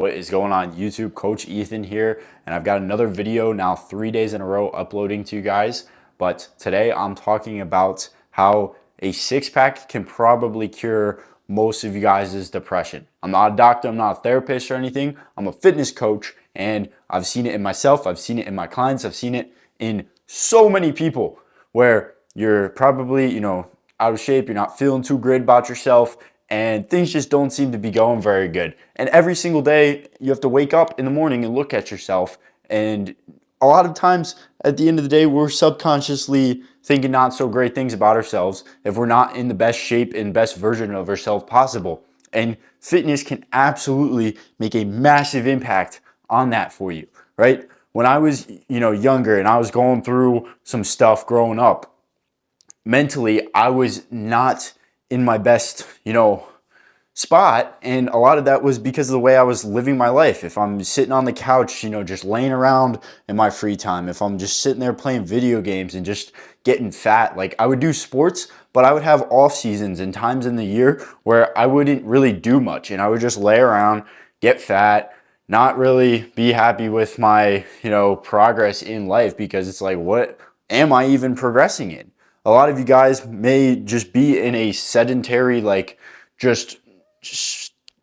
What is going on YouTube? Coach Ethan here, and I've got another video now 3 days in a row uploading to you guys. But today I'm talking about how a six-pack can probably cure most of you guys' depression. I'm not a doctor, I'm not a therapist or anything. I'm a fitness coach, and I've seen it in myself, I've seen it in my clients, I've seen it in so many people where you're probably, out of shape, you're not feeling too great about yourself, and things just don't seem to be going very good. And every single day, you have to wake up in the morning and look at yourself. And a lot of times, at the end of the day, we're subconsciously thinking not so great things about ourselves if we're not in the best shape and best version of ourselves possible. And fitness can absolutely make a massive impact on that for you, right? When I was, younger and I was going through some stuff growing up, mentally, I was not in my best, spot. And a lot of that was because of the way I was living my life. If I'm sitting on the couch, just laying around in my free time, if I'm just sitting there playing video games and just getting fat, like I would do sports, but I would have off seasons and times in the year where I wouldn't really do much and I would just lay around, get fat, not really be happy with my, progress in life because it's like, what am I even progressing in? A lot of you guys may just be in a sedentary, just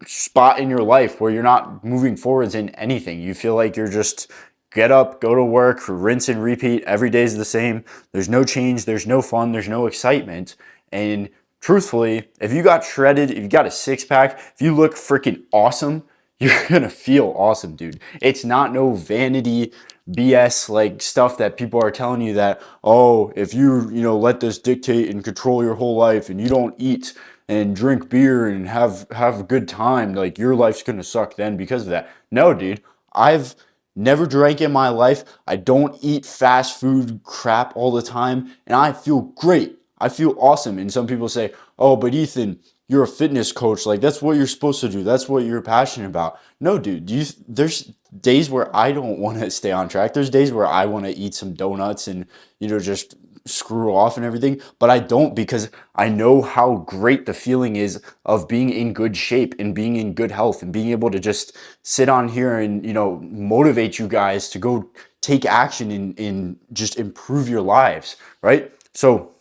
spot in your life where you're not moving forwards in anything. You feel like you're just get up, go to work, rinse and repeat. Every day is the same. There's no change, there's no fun, there's no excitement. And truthfully, if you got shredded, if you got a six-pack, if you look freaking awesome, you're gonna feel awesome, dude. It's not no vanity BS like stuff that people are telling you that, oh, if you, let this dictate and control your whole life and you don't eat and drink beer and have a good time, like your life's gonna suck then because of that. No, dude. I've never drank in my life. I don't eat fast food crap all the time, and I feel great. I feel awesome. And some people say, oh, but Ethan, you're a fitness coach. Like, that's what you're supposed to do. That's what you're passionate about. No, dude, there's days where I don't want to stay on track. There's days where I want to eat some donuts and, just screw off and everything, but I don't because I know how great the feeling is of being in good shape and being in good health and being able to just sit on here and, motivate you guys to go take action and just improve your lives, right? So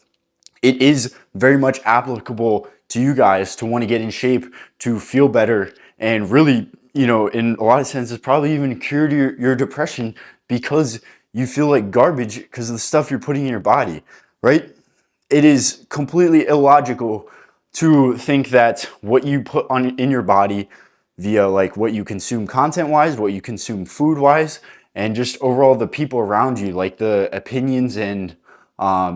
it is very much applicable to you guys to want to get in shape, to feel better, and really, in a lot of senses, probably even cure your depression because you feel like garbage because of the stuff you're putting in your body, right? It is completely illogical to think that what you put on in your body via like what you consume content wise, what you consume food wise, and just overall the people around you, like the opinions and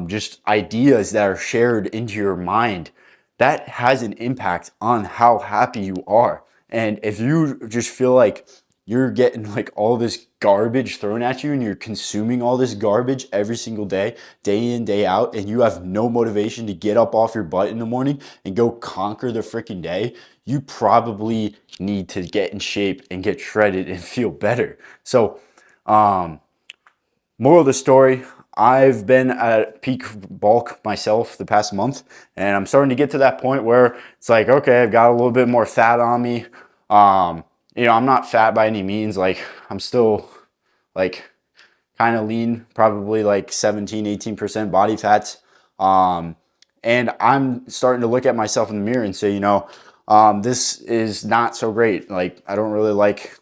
just ideas that are shared into your mind, that has an impact on how happy you are. And if you just feel like you're getting like all this garbage thrown at you and you're consuming all this garbage every single day in, day out, and you have no motivation to get up off your butt in the morning and go conquer the freaking day, you probably need to get in shape and get shredded and feel better. So, moral of the story, I've been at peak bulk myself the past month, and I'm starting to get to that point where it's like, okay, I've got a little bit more fat on me. I'm not fat by any means. Like, I'm still like kind of lean, probably like 17, 18% body fat. And I'm starting to look at myself in the mirror and say, this is not so great. Like, I don't really like,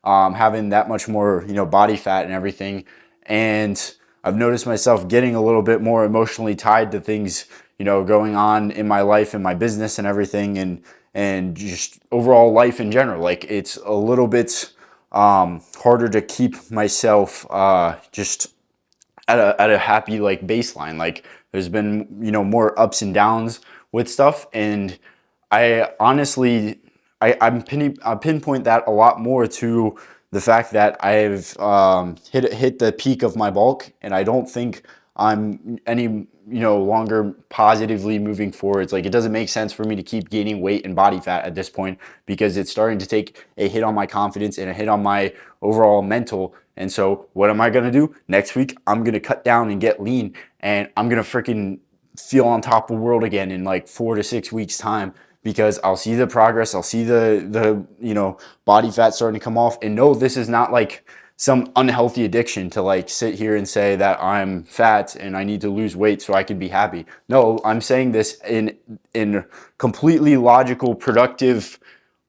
having that much more, body fat and everything. And I've noticed myself getting a little bit more emotionally tied to things, going on in my life and my business and everything, and just overall life in general. Like, it's a little bit harder to keep myself just at a happy like baseline. Like, there's been more ups and downs with stuff, and I honestly I pinpoint that a lot more to the fact that I've hit the peak of my bulk, and I don't think I'm any longer positively moving forwards. Like, it doesn't make sense for me to keep gaining weight and body fat at this point because it's starting to take a hit on my confidence and a hit on my overall mental. And so what am I gonna do next week? I'm gonna cut down and get lean, and I'm gonna freaking feel on top of the world again in like 4 to 6 weeks time because I'll see the progress, I'll see the body fat starting to come off. And no, this is not like some unhealthy addiction to like sit here and say that I'm fat and I need to lose weight so I can be happy. No, I'm saying this in completely logical, productive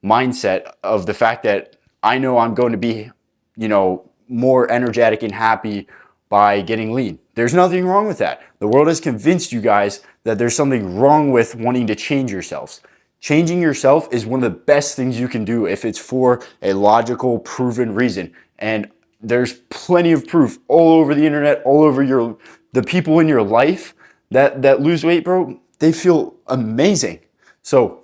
mindset of the fact that I know I'm going to be, more energetic and happy by getting lean. There's nothing wrong with that. The world has convinced you guys that there's something wrong with wanting to change yourselves. Changing yourself is one of the best things you can do if it's for a logical, proven reason. And there's plenty of proof all over the internet, all over the people in your life that lose weight, bro. They feel amazing. So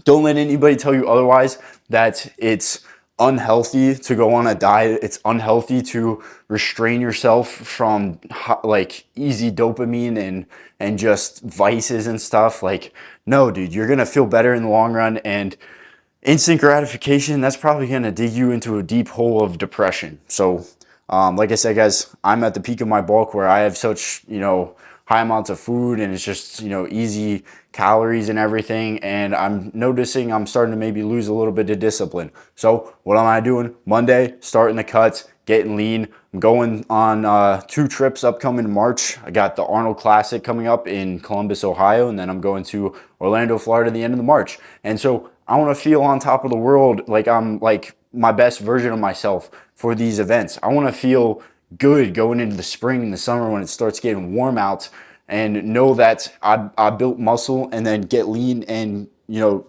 don't let anybody tell you otherwise, that it's unhealthy to go on a diet. It's unhealthy to restrain yourself from like easy dopamine and just vices and stuff. Like, no, dude, you're gonna feel better in the long run. And instant gratification, that's probably gonna dig you into a deep hole of depression. So like I said, guys, I'm at the peak of my bulk where I have such, high amounts of food, and it's just, easy calories and everything. And I'm noticing I'm starting to maybe lose a little bit of discipline. So what am I doing? Monday, starting the cuts, getting lean. I'm going on 2 trips upcoming in March. I got the Arnold Classic coming up in Columbus, Ohio, and then I'm going to Orlando, Florida, at the end of the March. And so I want to feel on top of the world, like I'm like my best version of myself for these events. I want to feel good going into the spring and the summer when it starts getting warm out, and know that I built muscle, and then get lean, and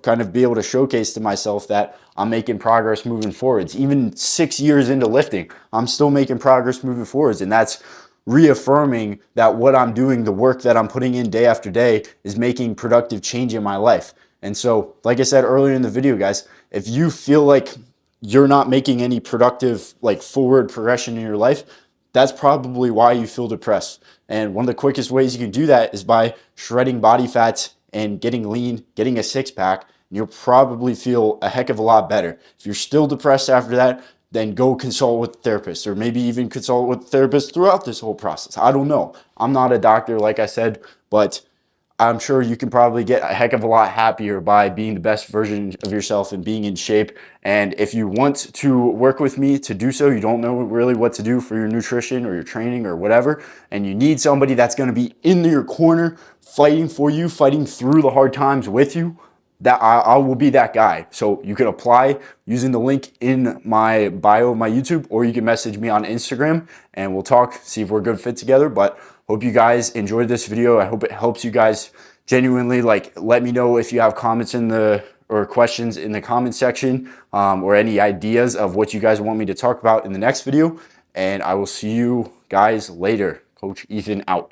kind of be able to showcase to myself that I'm making progress moving forwards. Even 6 years into lifting, I'm still making progress moving forwards. And that's reaffirming that what I'm doing, the work that I'm putting in day after day, is making productive change in my life. And so, like I said earlier in the video, guys, if you feel like you're not making any productive, like forward progression in your life, that's probably why you feel depressed. And one of the quickest ways you can do that is by shredding body fats and getting lean, getting a 6-pack, and you'll probably feel a heck of a lot better. If you're still depressed after that, then go consult with a therapist, or maybe even consult with a therapist throughout this whole process. I don't know. I'm not a doctor, like I said, but I'm sure you can probably get a heck of a lot happier by being the best version of yourself and being in shape. And if you want to work with me to do so, you don't know really what to do for your nutrition or your training or whatever, and you need somebody that's going to be in your corner, fighting for you, fighting through the hard times with you, that I will be that guy. So you can apply using the link in my bio of my YouTube, or you can message me on Instagram and we'll talk, see if we're a good fit together. But hope you guys enjoyed this video. I hope it helps you guys genuinely. Like, let me know if you have comments or questions in the comment section, or any ideas of what you guys want me to talk about in the next video. And I will see you guys later. Coach Ethan out.